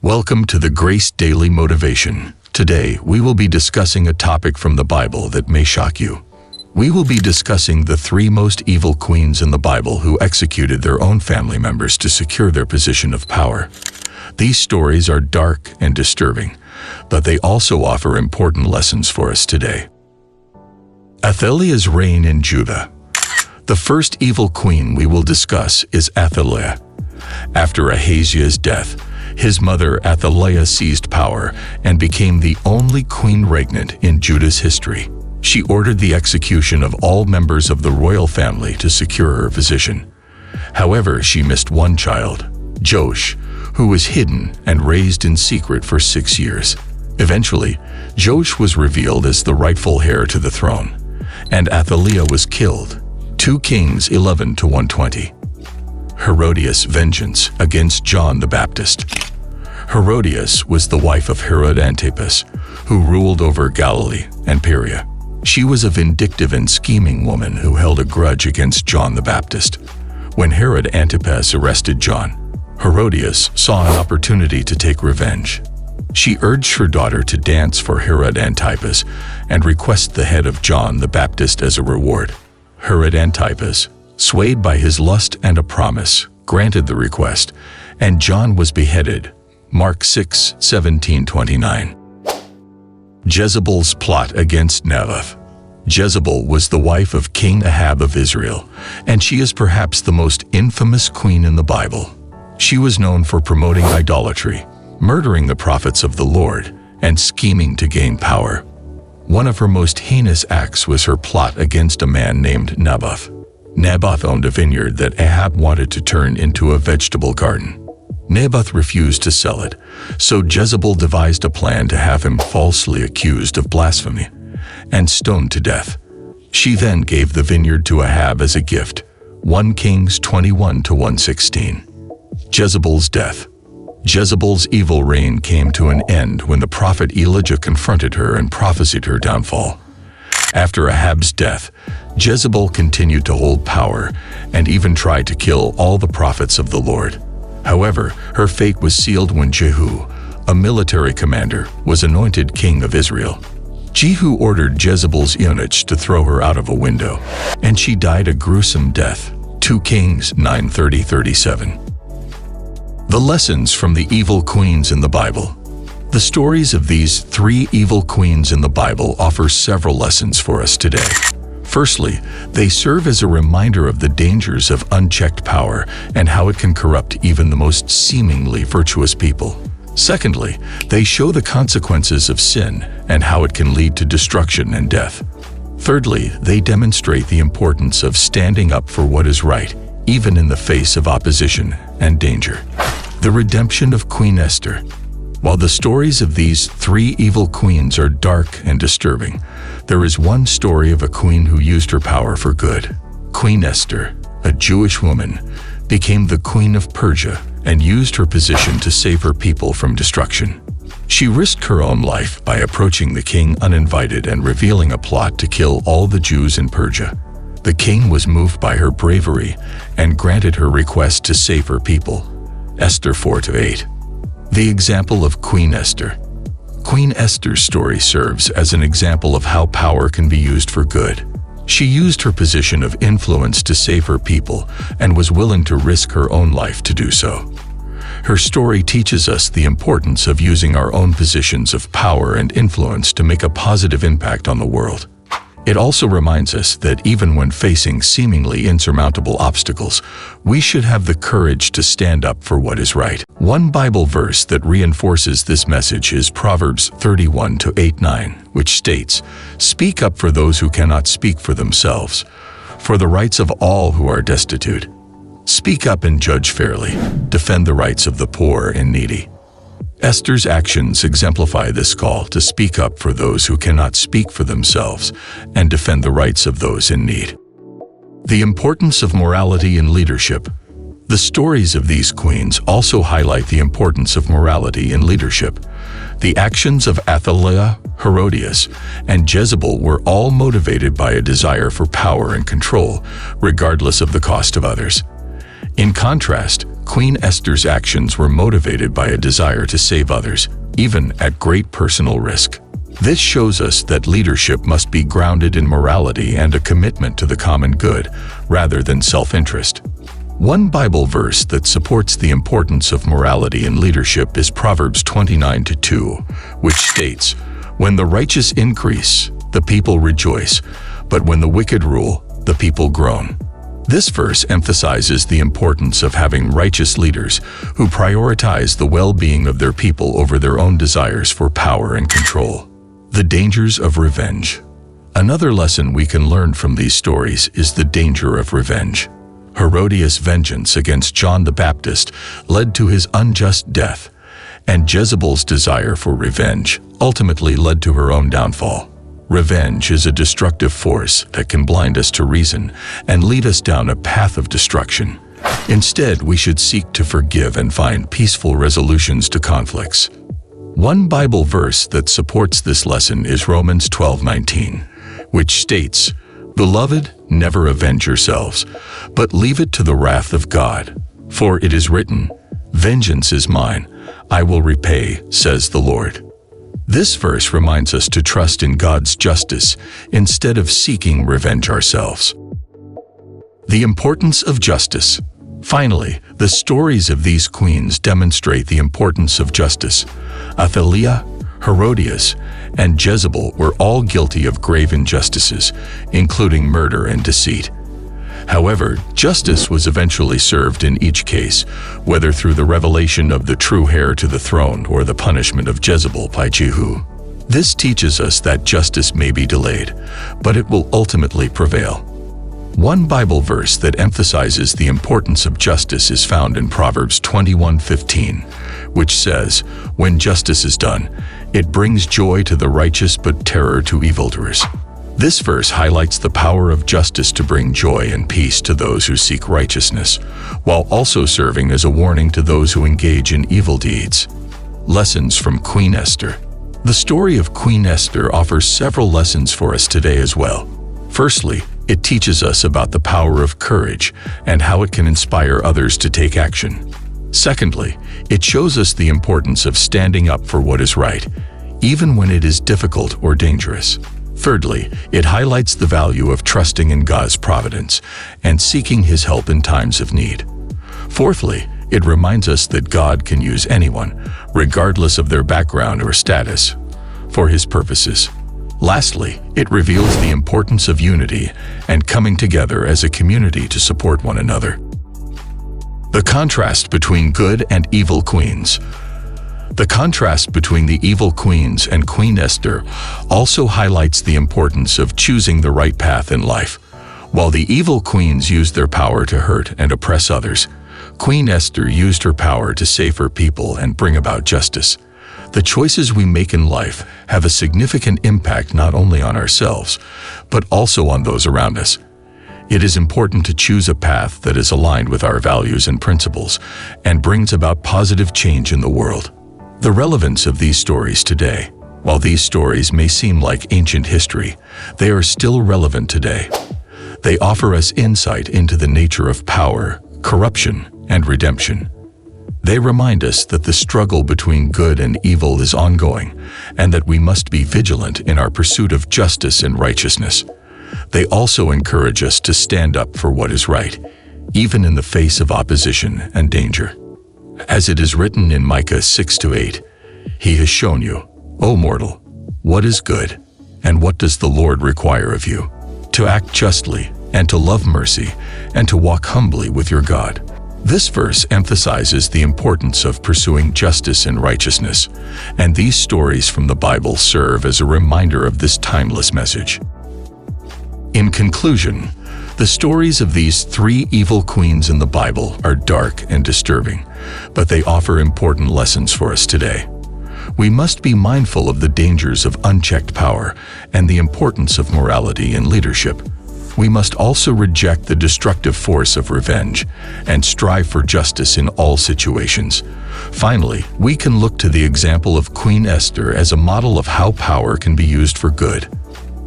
Welcome to the Grace Daily Motivation. Today, we will be discussing a topic from the Bible that may shock you. We will be discussing the three most evil queens in the Bible who executed their own family members to secure their position of power. These stories are dark and disturbing, but they also offer important lessons for us today. Athalia's reign in Judah. The first evil queen we will discuss is Athalia. After Ahaziah's death, his mother Athalia seized power and became the only queen regnant in Judah's history. She ordered the execution of all members of the royal family to secure her position. However, she missed one child, Joash, who was hidden and raised in secret for 6 years. Eventually, Joash was revealed as the rightful heir to the throne, and Athalia was killed. 2 Kings 11-120. Herodias' vengeance against John the Baptist. Herodias was the wife of Herod Antipas, who ruled over Galilee and Perea. She was a vindictive and scheming woman who held a grudge against John the Baptist. When Herod Antipas arrested John, Herodias saw an opportunity to take revenge. She urged her daughter to dance for Herod Antipas and request the head of John the Baptist as a reward. Herod Antipas, swayed by his lust and a promise, granted the request, and John was beheaded. Mark 6:17-29. Jezebel's plot against Naboth. Jezebel was the wife of King Ahab of Israel, and she is perhaps the most infamous queen in the Bible. She was known for promoting idolatry, murdering the prophets of the Lord, and scheming to gain power. One of her most heinous acts was her plot against a man named Naboth. Naboth owned a vineyard that Ahab wanted to turn into a vegetable garden. Naboth refused to sell it, so Jezebel devised a plan to have him falsely accused of blasphemy and stoned to death. She then gave the vineyard to Ahab as a gift. 1 Kings 21-116. Jezebel's death. Jezebel's evil reign came to an end when the prophet Elijah confronted her and prophesied her downfall. After Ahab's death, Jezebel continued to hold power and even tried to kill all the prophets of the Lord. However, her fate was sealed when Jehu, a military commander, was anointed king of Israel. Jehu ordered Jezebel's eunuchs to throw her out of a window, and she died a gruesome death. 2 Kings 9:30-37. The lessons from the evil queens in the Bible. The stories of these three evil queens in the Bible offer several lessons for us today. Firstly, they serve as a reminder of the dangers of unchecked power and how it can corrupt even the most seemingly virtuous people. Secondly, they show the consequences of sin and how it can lead to destruction and death. Thirdly, they demonstrate the importance of standing up for what is right, even in the face of opposition and danger. The redemption of Queen Esther. While the stories of these three evil queens are dark and disturbing, there is one story of a queen who used her power for good. Queen Esther, a Jewish woman, became the queen of Persia and used her position to save her people from destruction. She risked her own life by approaching the king uninvited and revealing a plot to kill all the Jews in Persia. The king was moved by her bravery and granted her request to save her people. Esther 4-8. The example of Queen Esther. Queen Esther's story serves as an example of how power can be used for good. She used her position of influence to save her people and was willing to risk her own life to do so. Her story teaches us the importance of using our own positions of power and influence to make a positive impact on the world. It also reminds us that even when facing seemingly insurmountable obstacles, we should have the courage to stand up for what is right. One Bible verse that reinforces this message is Proverbs 31-8-9, which states, "Speak up for those who cannot speak for themselves, for the rights of all who are destitute. Speak up and judge fairly. Defend the rights of the poor and needy." Esther's actions exemplify this call to speak up for those who cannot speak for themselves and defend the rights of those in need. The importance of morality in leadership. The stories of these queens also highlight the importance of morality in leadership. The actions of Athalia, Herodias, and Jezebel were all motivated by a desire for power and control, regardless of the cost of others. In contrast, Queen Esther's actions were motivated by a desire to save others, even at great personal risk. This shows us that leadership must be grounded in morality and a commitment to the common good, rather than self-interest. One Bible verse that supports the importance of morality in leadership is Proverbs 29:2, which states, "When the righteous increase, the people rejoice, but when the wicked rule, the people groan." This verse emphasizes the importance of having righteous leaders who prioritize the well-being of their people over their own desires for power and control. The dangers of revenge. Another lesson we can learn from these stories is the danger of revenge. Herodias' vengeance against John the Baptist led to his unjust death, and Jezebel's desire for revenge ultimately led to her own downfall. Revenge is a destructive force that can blind us to reason and lead us down a path of destruction. Instead, we should seek to forgive and find peaceful resolutions to conflicts. One Bible verse that supports this lesson is Romans 12:19, which states, "Beloved, never avenge yourselves, but leave it to the wrath of God. For it is written, 'Vengeance is mine, I will repay,' says the Lord." This verse reminds us to trust in God's justice instead of seeking revenge ourselves. The importance of justice. Finally, the stories of these queens demonstrate the importance of justice. Athalia, Herodias, and Jezebel were all guilty of grave injustices, including murder and deceit. However, justice was eventually served in each case, whether through the revelation of the true heir to the throne or the punishment of Jezebel by Jehu. This teaches us that justice may be delayed, but it will ultimately prevail. One Bible verse that emphasizes the importance of justice is found in Proverbs 21:15, which says, "When justice is done, it brings joy to the righteous but terror to evildoers." This verse highlights the power of justice to bring joy and peace to those who seek righteousness, while also serving as a warning to those who engage in evil deeds. Lessons from Queen Esther. The story of Queen Esther offers several lessons for us today as well. Firstly, it teaches us about the power of courage and how it can inspire others to take action. Secondly, it shows us the importance of standing up for what is right, even when it is difficult or dangerous. Thirdly, it highlights the value of trusting in God's providence and seeking His help in times of need. Fourthly, it reminds us that God can use anyone, regardless of their background or status, for His purposes. Lastly, it reveals the importance of unity and coming together as a community to support one another. The contrast between good and evil queens. The contrast between the evil queens and Queen Esther also highlights the importance of choosing the right path in life. While the evil queens used their power to hurt and oppress others, Queen Esther used her power to save her people and bring about justice. The choices we make in life have a significant impact not only on ourselves, but also on those around us. It is important to choose a path that is aligned with our values and principles and brings about positive change in the world. The relevance of these stories today. While these stories may seem like ancient history, they are still relevant today. They offer us insight into the nature of power, corruption, and redemption. They remind us that the struggle between good and evil is ongoing, and that we must be vigilant in our pursuit of justice and righteousness. They also encourage us to stand up for what is right, even in the face of opposition and danger. As it is written in Micah 6-8, "He has shown you, O mortal, what is good, and what does the Lord require of you? To act justly, and to love mercy, and to walk humbly with your God." This verse emphasizes the importance of pursuing justice and righteousness, and these stories from the Bible serve as a reminder of this timeless message. In conclusion, the stories of these three evil queens in the Bible are dark and disturbing, but they offer important lessons for us today. We must be mindful of the dangers of unchecked power and the importance of morality in leadership. We must also reject the destructive force of revenge and strive for justice in all situations. Finally, we can look to the example of Queen Esther as a model of how power can be used for good.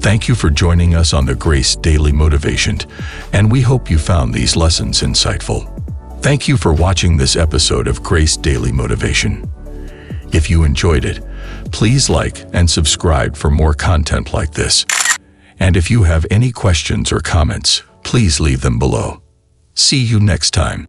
Thank you for joining us on the Grace Daily Motivation, and we hope you found these lessons insightful. Thank you for watching this episode of Grace Daily Motivation. If you enjoyed it, please like and subscribe for more content like this. And if you have any questions or comments, please leave them below. See you next time.